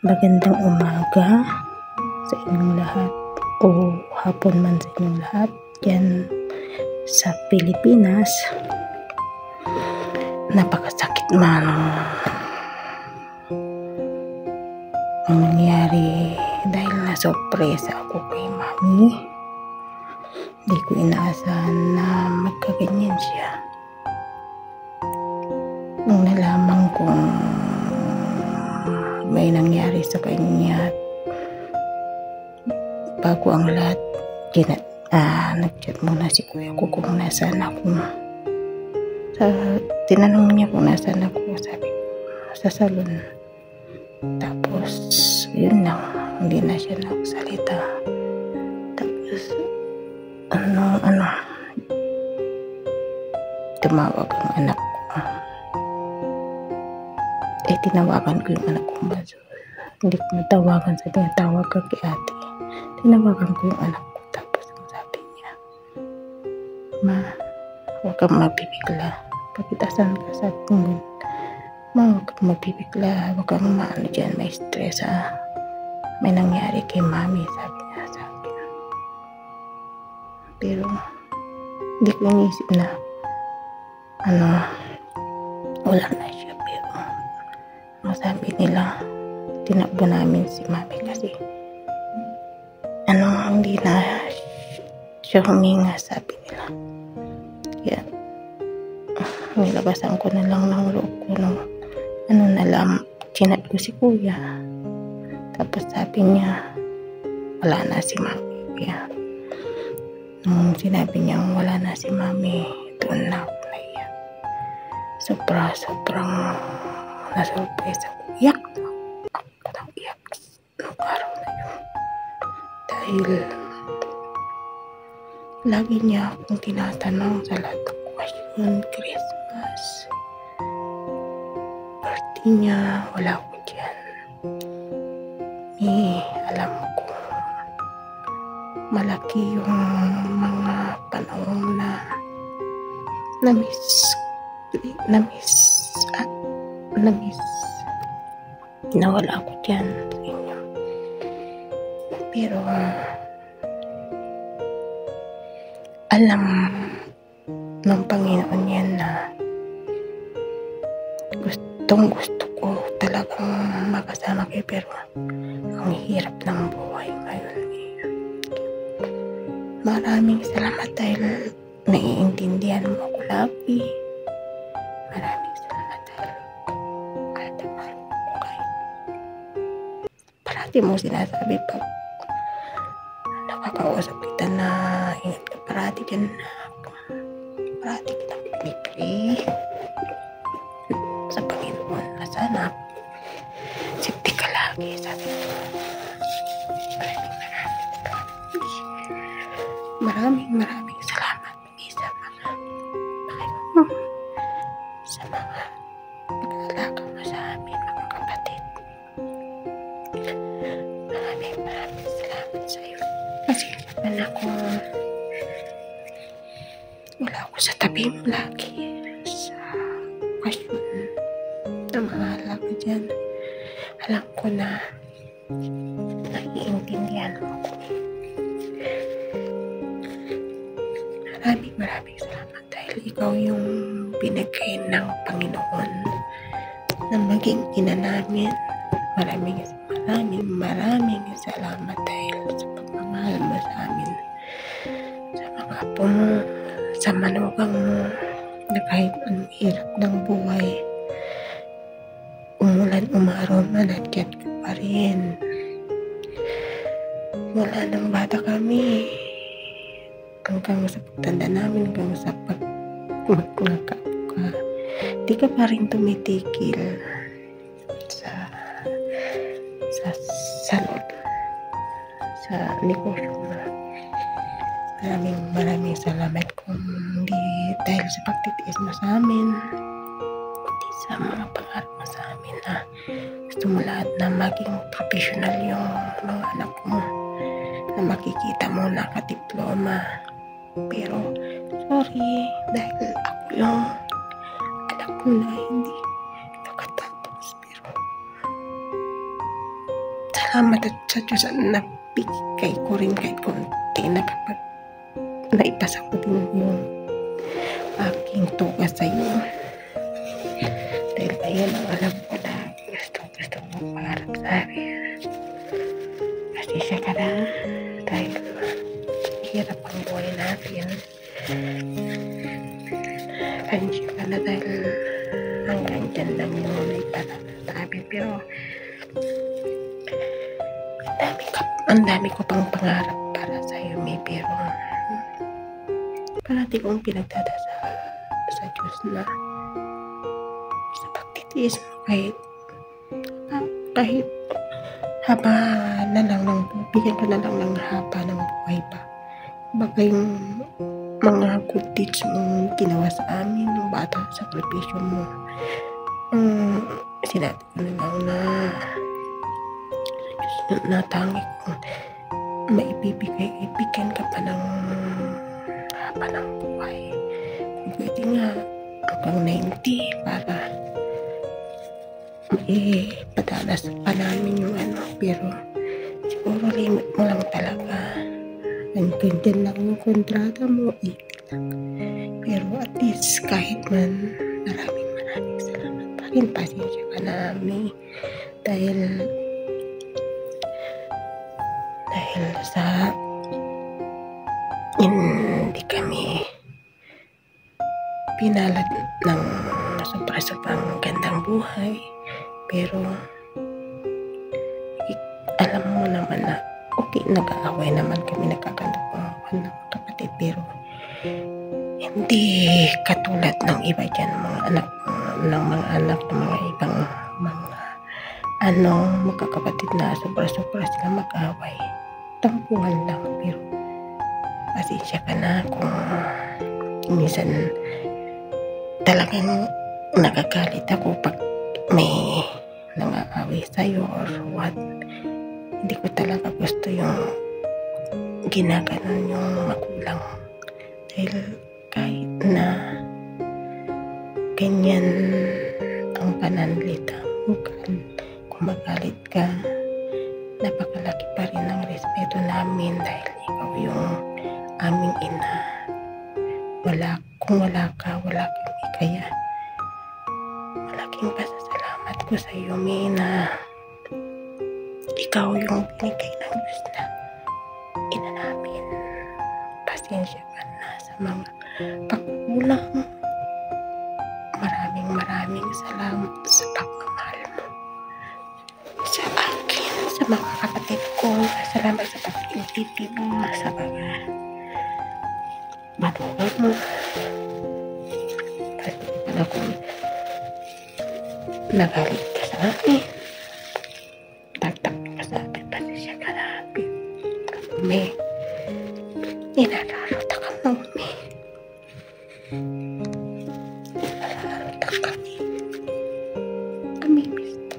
Magandang umaga sa inyong lahat o hapon man sa inyong lahat dyan sa Pilipinas. Napakasakit man ang nangyari dahil nasurpresa ako kay Mami. Hindi ko inaasahan na magkaganyan siya. Nung nalaman kong may nangyari sa kanya, bago ang lahat, nag-chat muna si kuya ko kung nasaan ako. Tinanong niya kung nasaan ako, sabi ko, sa salon. Tapos, yun lang, hindi na siya nagsalita. Tapos, tumawag ang anak ko. Tinawagan ko yung anak ko. Hindi ko natawagan, sabi niya, tawag ka kay ate. Tinawagan ko yung anak ko, tapos sabi niya, Ma, huwag kang mabibigla. Pagkitasan ka, sabi ko, Ma, huwag kang mabibigla, huwag kang maano dyan, may stress ha. May nangyari kay Mami, sabi niya sa akin. Pero, hindi ko inisip na, wala na siya. Pero, ang sabi nila, tinakbo namin si Mami kasi, hindi na siya huminga, sabi nila. Kaya, nilabasan ko na lang ng loob ko nung, chinat ko si kuya. Tapos sabi niya, wala na si Mami. Kaya, nung sinabi niya wala na si Mami, doon na ako naiyak. Sobrang nasurpresa ko. Iyak nung araw na yun. Dahil lagi niya akong tinatanong sa lahat ng okasyon, Christmas, birthday niya, wala ko dyan. Alam ko, malaki yung mga panahon na na-miss na wala ako dyan sa inyo. Pero alam ng Panginoon yan na gusto ko talagang makasama kayo, pero ang hirap ng buhay ngayon. Maraming salamat dahil naiintindihan mo ako lagi. Maraming salamat dahil mahal mo ko kahit parati mo sinasabi pag nakakausap kita na ingat ka parati dyan na parati kitang pinipray sa Panginoon na sana safety ka lagi, sabi ko. Maraming salamat sa mga pag-aalaga mo sa amin, mga kapatid. Maraming salamat sa iyo. Kasi naman wala ako sa tabi mo lagi sa okasyon na mahal ka dyan. Alam ko na naiintindihan mo ako. Maraming salamat dahil ikaw yung binigay ng Panginoon na maging ina namin. Maraming salamat dahil sa pagmamahal mo sa amin, sa mga apo mo, sa manugang mo, na kahit ang hirap ng buhay, umulan, umaraw man, nandiyan ka pa rin. Wala nang bata kami, hanggang sa pagtanda namin, hanggang sa magkakapo ka, di ka pa rin tumitigil sa loob, sa negosyo mo. Maraming salamat kung hindi dahil sa pagtitiis mo sa amin, hindi sa mga pangarap mo sa amin na gusto mo lahat na maging professional yung mga anak mo, na makikita mo nakadiploma. Pero sorry, dahil ako yung anak ko na hindi nakatapos. Pero Salamat at sa Diyos na nabigay ko rin kahit konti na kapag naipasa ko din yung aking tugas sa iyo. Dahil ayun ang alam ko na gusto mo pangarap sa akin. Pasensya ka na dahil hirap ang buhay natin. Pasensya ka na dahil hanggang dyan lang yung may panasabi. Pero ang dami ko pang pangarap para sa iyo, May. Pero parati kong pinagdadasal sa Diyos na sa pagtitiis mo kahit haba na lang ng bigyan ko na lang ng haba ng buhay pa. Baka yung mga good deeds mong ginawa sa amin ng bata, sakripisyo mo, sinabi ko na lang na natangi ko maibibigyan ka pa ng haba ng buhay. Kung pwede nga hanggang 90 para maipadalas pa namin yung pero siguro limit mo lang talaga. Hanggang dyan lang yung kontrata mo, 80 lang. Pero at least kahit man, maraming salamat pa rin. Pasensya ka na, May. Dahil sa hindi kami pinalad ng sobrang gandang buhay. Pero alam mo naman na okay, nag-aaway naman kami, nagkakandapan ng kapatid, pero hindi katulad ng iba dyan, mga anak ng mga ibang magkakapatid na sobra sila mag-aaway. Tampuhan lang, pero pasensya ka na kung minsan talagang nagagalit ako pag may nangaaway sa'yo or what. Hindi ko talaga gusto yung ginaganon yung magulang. Dahil kahit na ganyan ang pananalita mo, kung magalit ka, napakalaki pa rin ang respeto namin dahil ikaw yung aming ina. Kung wala ka, wala kami. Kaya malaking pasasalamat ko sa iyo, May, na ikaw yung binigay ng Diyos na ina namin. Pasensya ka na sa mga pagkukulang. Maraming salamat sa pagmamahal mo sa akin, sa mga kapatid ko. Salamat sa pag-intindi mo sa mga manugang mo. Pasensya ka na kung nagalit ka sa akin. Tagtag ka sa akin. Pasensya ka na. May inararota ka mo, May. Inararota ka, May. Kami miss ka.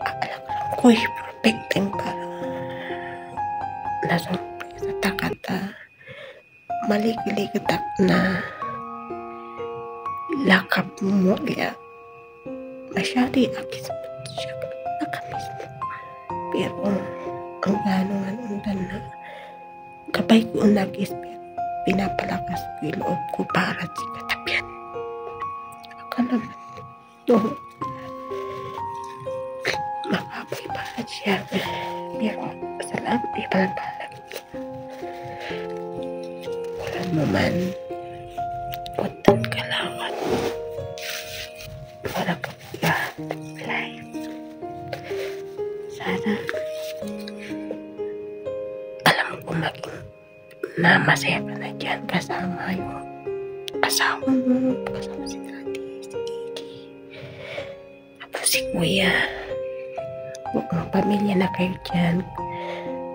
Alam ko'y perfecting para nasurpresa takata maligiligdak na lakap mo ya masyari akis siya nakamiss mo. Pero ang gano'n undan na kapay ko nagis, pinapalakas ko yung loob ko para si katapian. Akala mo makapay para siya, pero salamat ipalag wala mo man utang kalawat para kapiyahan life. Sana alam ko maging na masaya ka na dyan kasama yung asawa mo, kasama si Daddy, si Gigi, tapos si Kuya. Buong pamilya na kayo dyan.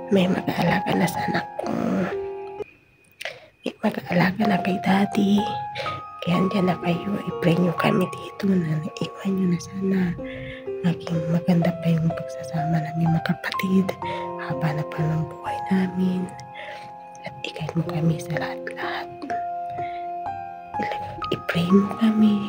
May mag-aalaga na sa anak ko, may mag-aalaga na kay Daddy. Kaya andyan na kayo, i-pray nyo kami dito na naiwan nyo na sana maging maganda pa yung pagsasama namin magkapatid haba na pa ng buhay namin, at i-guide mo kami sa lahat-lahat. I-pray mo kami.